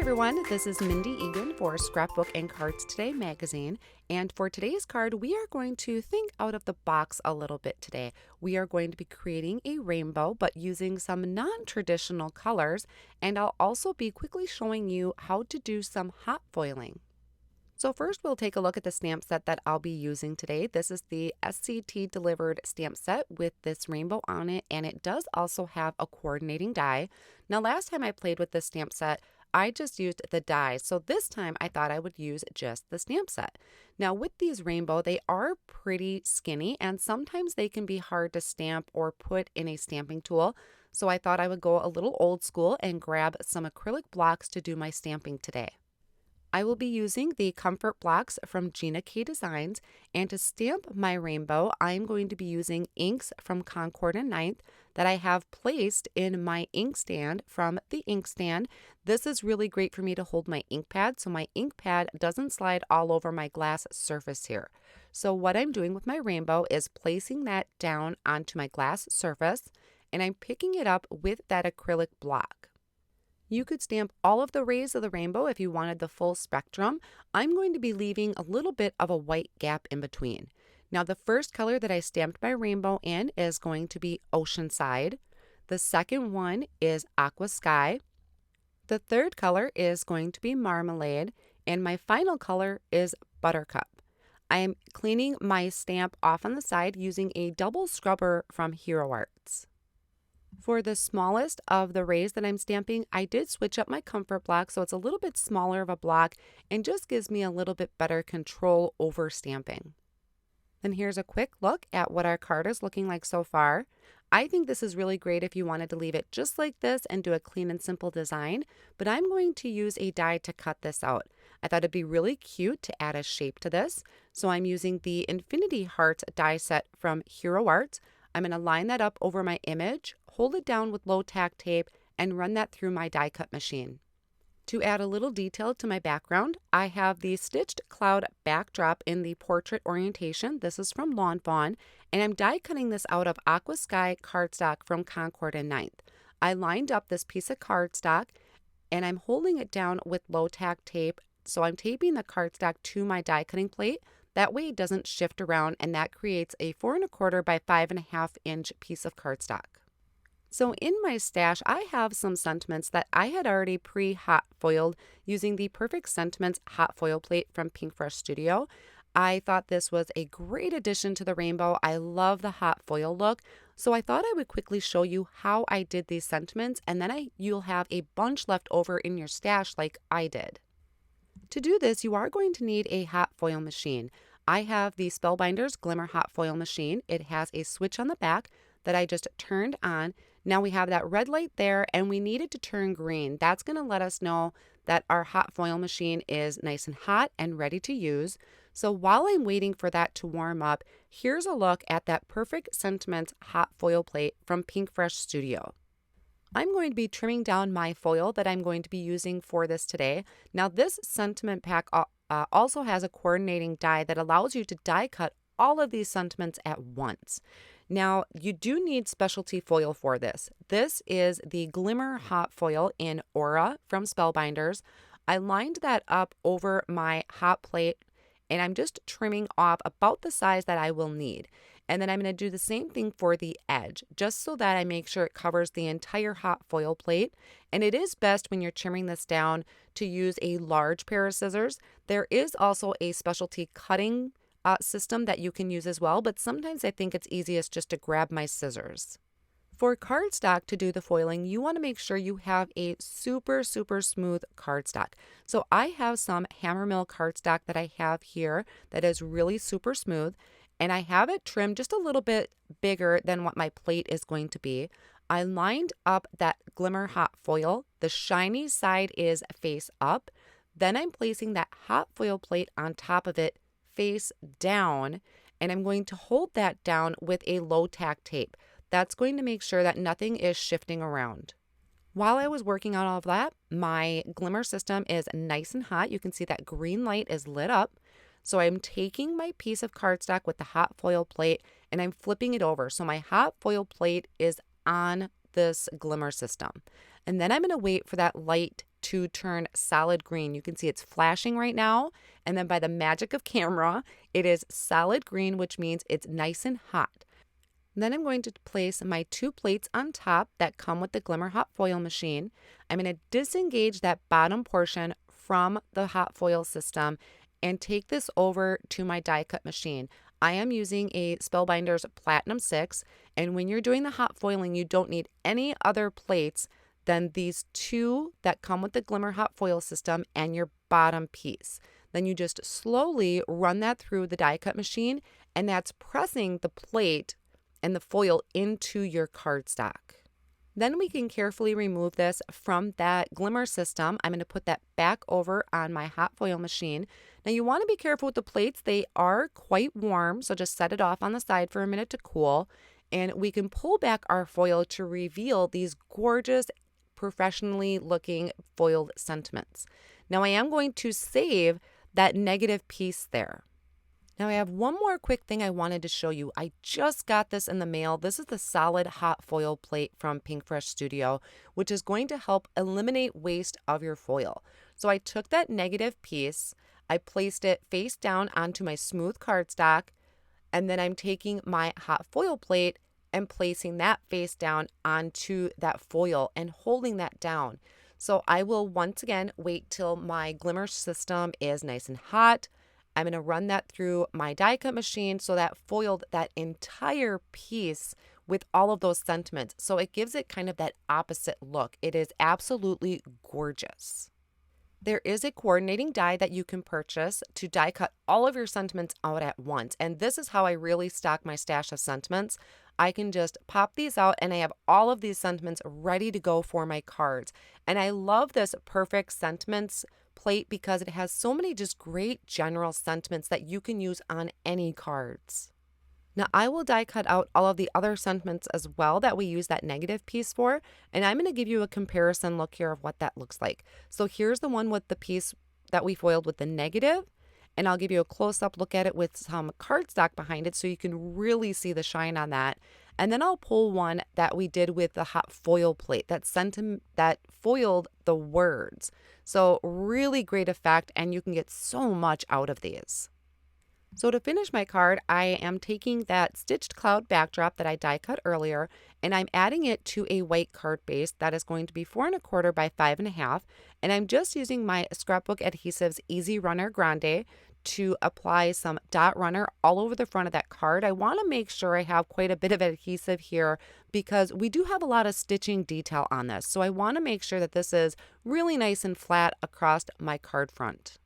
everyone, this is Mindy Egan for Scrapbook and Cards Today magazine, and for today's card we are going to think out of the box a little bit today. We are going to be creating a rainbow but using some non-traditional colors, and I'll also be quickly showing you how to do some hot foiling. So first we'll take a look at the stamp set that I'll be using today. This is the SCT delivered stamp set with this rainbow on it, and it does also have a coordinating die. Now last time I played with this stamp set, I just used the dies, so this time I thought I would use just the stamp set. Now with these rainbow, they are pretty skinny and sometimes they can be hard to stamp or put in a stamping tool, so I thought I would go a little old school and grab some acrylic blocks to do my stamping today. I will be using the Comfort Blocks from Gina K Designs, and to stamp my rainbow, I'm going to be using inks from Concord and Ninth that I have placed in my ink stand from the ink stand. This is really great for me to hold my ink pad so my ink pad doesn't slide all over my glass surface here. So what I'm doing with my rainbow is placing that down onto my glass surface, and I'm picking it up with that acrylic block. You could stamp all of the rays of the rainbow if you wanted the full spectrum. I'm going to be leaving a little bit of a white gap in between. Now the first color that I stamped my rainbow in is going to be Oceanside. The second one is Aqua Sky. The third color is going to be Marmalade, and my final color is Buttercup. I am cleaning my stamp off on the side using a double scrubber from Hero Arts. For the smallest of the rays that I'm stamping, I did switch up my Comfort Block so it's a little bit smaller of a block and just gives me a little bit better control over stamping. Then here's a quick look at what our card is looking like so far. I think this is really great if you wanted to leave it just like this and do a clean and simple design, but I'm going to use a die to cut this out. I thought it'd be really cute to add a shape to this, so I'm using the Infinity Hearts die set from Hero Arts. I'm going to line that up over my image, hold it down with low tack tape, and run that through my die cut machine. To add a little detail to my background, I have the stitched cloud backdrop in the portrait orientation. This is from Lawn Fawn, and I'm die cutting this out of Aqua Sky cardstock from Concord and Ninth. I lined up this piece of cardstock and I'm holding it down with low tack tape, so I'm taping the cardstock to my die cutting plate. That way it doesn't shift around, and that creates a 4 1/4 by 5.5 inch piece of cardstock. So in my stash, I have some sentiments that I had already pre-hot foiled using the Perfect Sentiments hot foil plate from Pink Fresh Studio. I thought this was a great addition to the rainbow. I love the hot foil look, so I thought I would quickly show you how I did these sentiments, and then you'll have a bunch left over in your stash like I did. To do this, you are going to need a hot foil machine. I have the Spellbinders Glimmer Hot Foil machine. It has a switch on the back that I just turned on. Now we have that red light there, and we need it to turn green. That's going to let us know that our hot foil machine is nice and hot and ready to use. So while I'm waiting for that to warm up, here's a look at that Perfect Sentiments hot foil plate from Pink Fresh Studio. I'm going to be trimming down my foil that I'm going to be using for this today. Now this sentiment pack also has a coordinating die that allows you to die cut all of these sentiments at once. Now you do need specialty foil for this. This is the Glimmer Hot Foil in Aura from Spellbinders. I lined that up over my hot plate, and I'm just trimming off about the size that I will need. And then I'm going to do the same thing for the edge, just so that I make sure it covers the entire hot foil plate. And it is best when you're trimming this down to use a large pair of scissors. There is also a specialty cutting system that you can use as well, but sometimes I think it's easiest just to grab my scissors. For cardstock to do the foiling, you want to make sure you have a super smooth cardstock. So I have some Hammermill cardstock that I have here that is really super smooth, and I have it trimmed just a little bit bigger than what my plate is going to be. I lined up that Glimmer Hot Foil. The shiny side is face up. Then I'm placing that hot foil plate on top of it face down, and I'm going to hold that down with a low tack tape. That's going to make sure that nothing is shifting around. While I was working on all of that, my glimmer system is nice and hot. You can see that green light is lit up. So I'm taking my piece of cardstock with the hot foil plate and I'm flipping it over. So my hot foil plate is on this glimmer system. And then I'm going to wait for that light to turn solid green. You can see it's flashing right now. And then by the magic of camera, it is solid green, which means it's nice and hot. Then I'm going to place my 2 plates on top that come with the Glimmer Hot Foil machine. I'm going to disengage that bottom portion from the hot foil system and take this over to my die cut machine. I am using a Spellbinders Platinum 6, and when you're doing the hot foiling, you don't need any other plates than these 2 that come with the Glimmer Hot Foil system and your bottom piece. Then you just slowly run that through the die cut machine, and that's pressing the plate and the foil into your cardstock. Then we can carefully remove this from that glimmer system. I'm going to put that back over on my hot foil machine. Now you want to be careful with the plates. They are quite warm, so just set it off on the side for a minute to cool. And we can pull back our foil to reveal these gorgeous, professionally looking foiled sentiments. Now I am going to save that negative piece there. Now I have one more quick thing I wanted to show you. I just got this in the mail. This is the solid hot foil plate from Pinkfresh Studio, which is going to help eliminate waste of your foil. So I took that negative piece, I placed it face down onto my smooth cardstock, and then I'm taking my hot foil plate and placing that face down onto that foil and holding that down. So I will once again wait till my glimmer system is nice and hot. I'm going to run that through my die cut machine so that foiled that entire piece with all of those sentiments. So it gives it kind of that opposite look. It is absolutely gorgeous. There is a coordinating die that you can purchase to die cut all of your sentiments out at once. And this is how I really stock my stash of sentiments. I can just pop these out and I have all of these sentiments ready to go for my cards. And I love this Perfect Sentiments plate because it has so many just great general sentiments that you can use on any cards. Now I will die cut out all of the other sentiments as well that we use that negative piece for, and I'm going to give you a comparison look here of what that looks like. So here's the one with the piece that we foiled with the negative, and I'll give you a close-up look at it with some cardstock behind it so you can really see the shine on that. And then I'll pull one that we did with the hot foil plate that foiled the words. So really great effect, and you can get so much out of these. So to finish my card, I am taking that stitched cloud backdrop that I die cut earlier, and I'm adding it to a white card base that is going to be 4 1/4 by 5 1/2. And I'm just using my Scrapbook Adhesives Easy Runner Grande to apply some dot runner all over the front of that card. I want to make sure I have quite a bit of adhesive here because we do have a lot of stitching detail on this. So I want to make sure that this is really nice and flat across my card front.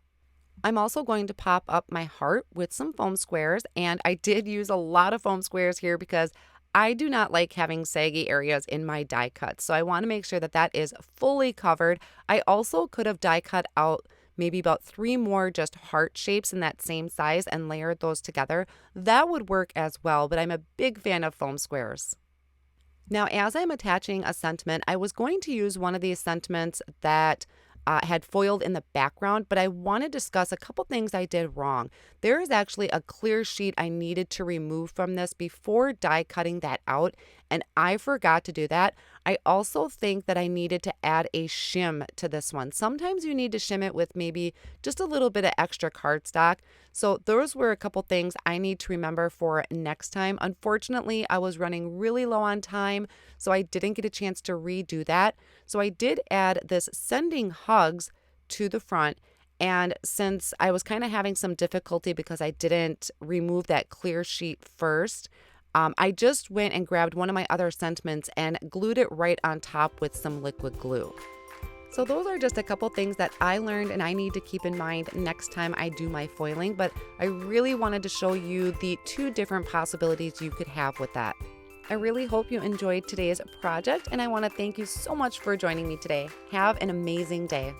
I'm also going to pop up my heart with some foam squares, and I did use a lot of foam squares here because I do not like having saggy areas in my die cuts. So I want to make sure that that is fully covered. I also could have die cut out maybe about 3 more just heart shapes in that same size and layered those together. That would work as well, but I'm a big fan of foam squares. Now, as I'm attaching a sentiment, I was going to use one of these sentiments that had foiled in the background, but I want to discuss a couple things I did wrong. There is actually a clear sheet I needed to remove from this before die cutting that out, and I forgot to do that. I also think that I needed to add a shim to this one. Sometimes you need to shim it with maybe just a little bit of extra cardstock. So those were a couple things I need to remember for next time. Unfortunately, I was running really low on time, so I didn't get a chance to redo that. So I did add this Sending Hugs to the front. And since I was kind of having some difficulty because I didn't remove that clear sheet first, I just went and grabbed one of my other sentiments and glued it right on top with some liquid glue. So those are just a couple things that I learned and I need to keep in mind next time I do my foiling, but I really wanted to show you the 2 different possibilities you could have with that. I really hope you enjoyed today's project, and I want to thank you so much for joining me today. Have an amazing day.